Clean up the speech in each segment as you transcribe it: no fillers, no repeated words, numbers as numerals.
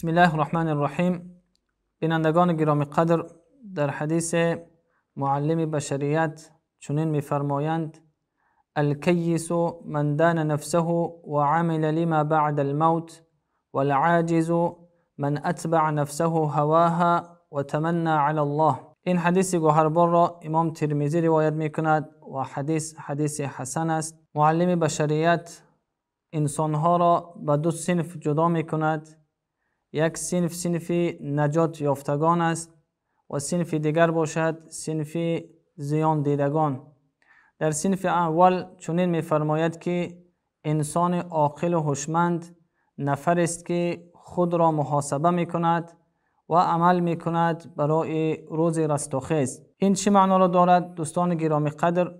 بسم الله الرحمن الرحیم. بینندگان گرامی قدر، در حدیث معلم بشریت چنین می‌فرمایند: الکیس من دان نفسه و عمل لما بعد الموت والعاجز من اتبع نفسه هواها و تمنى علی الله. این حدیث گوهربار را امام ترمذی روایت می‌کند و حدیث حسن است. معلم بشریت انسانها را به دو صنف جدا می‌کند. یک صنف نجات یافتگان است و صنف دیگر باشد صنف زیان دیدگان. در صنف اول چنین می‌فرماید که انسان عاقل و هوشمند نفر است که خود را محاسبه می‌کند و عمل می‌کند برای روز رستاخیز. این چه معنا را دارد دوستان گرامی قدر؟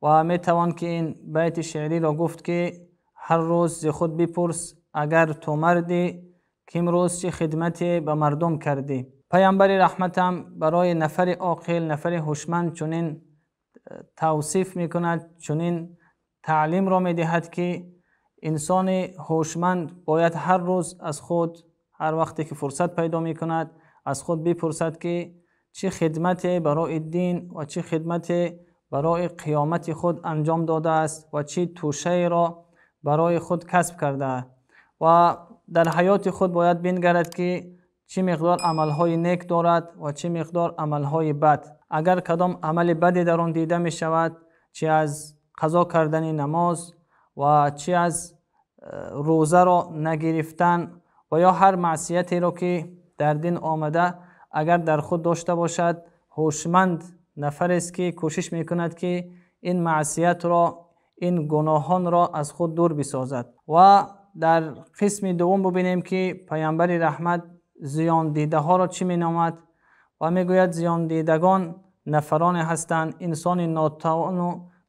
و می‌توان که این بیت شعری را گفت که هر روز ز خود بپرس اگر تو مردی که امروز چه خدمتی به مردم کردی. پیامبر رحمت هم برای نفر عاقل، نفر هوشمند چنین توصیف میکند، چنین تعلیم را میدهد که انسان هوشمند باید هر روز از خود، هر وقتی که فرصت پیدا میکند، از خود بپرسد که چه خدمتی برای دین و چه خدمتی برای قیامت خود انجام داده است و چه توشه را برای خود کسب کرده و در حیات خود باید بنگرد که چه مقدار عملهای نیک دارد و چه مقدار عملهای بد. اگر کدام عمل بدی در آن دیده می شود، چه از قضا کردن نماز و چه از روزه را نگرفتن و یا هر معصیتی را که در دین آمده، اگر در خود داشته باشد، هوشمند نفر است که کوشش می کند که این معصیت را، این گناهان را از خود دور بسازد. و در قسم دوم ببینیم که پیامبر رحمت زیان دیده ها را چی می نامد و می گوید زیان دیدگان نفران هستند. انسان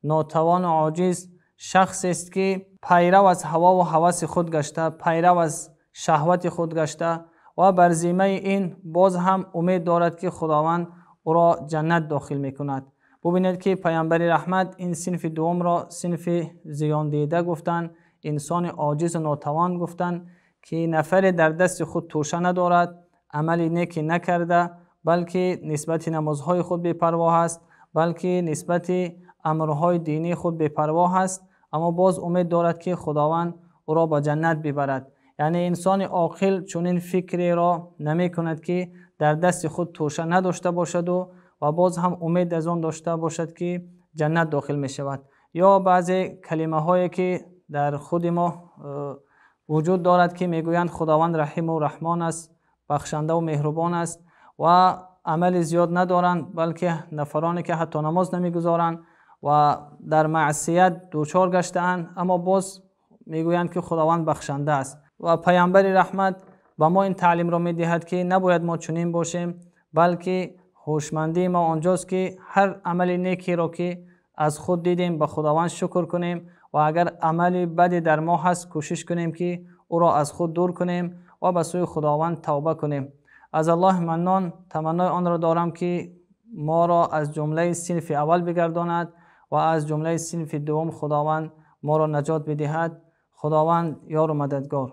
ناتوان و عاجز شخص است که پیرو از هوا و هوس خود گشته، پیرو از شهوت خود گشته و بر ذمه این باز هم امید دارد که خداوند او را جنت داخل می کند. ببینید که پیامبر رحمت این صنف دوم را صنف زیان دیده گفتند، انسان عاجز و ناتوان گفتند که نفر در دست خود توشه ندارد، عملی نیکی نکرده، بلکه نسبت نمازهای خود بی‌پروا است، بلکه نسبت امرهای دینی خود بی‌پروا است، اما باز امید دارد که خداوند او را به جنت ببرد. یعنی انسان عاقل چنین فکری را نمی کند که در دست خود توشه نداشته باشد و باز هم امید از آن داشته باشد که جنت داخل می شود. یا بعضی کلمه هایی که در خود ما وجود دارد که میگویند خداوند رحیم و رحمان است، بخشنده و مهربان است و عمل زیاد ندارند، بلکه نفرانی که حتی نماز نمیگذارند و در معصیت دوچار گشته‌اند، اما باز میگویند که خداوند بخشنده است. و پیامبر رحمت به ما این تعلیم را میدهد که نباید ما چنین باشیم، بلکه هوشمندی ما آنجاست که هر عمل نیکی را که از خود دیدیم به خداوند شکر کنیم و اگر عملی بدی در ما هست کوشش کنیم که او را از خود دور کنیم و به سوی خداوند توبه کنیم. از الله منان تمنای آن را دارم که ما را از جمله صنف اول بگرداند و از جمله صنف دوم خداوند ما را نجات بدهد. خداوند یار و مددگار.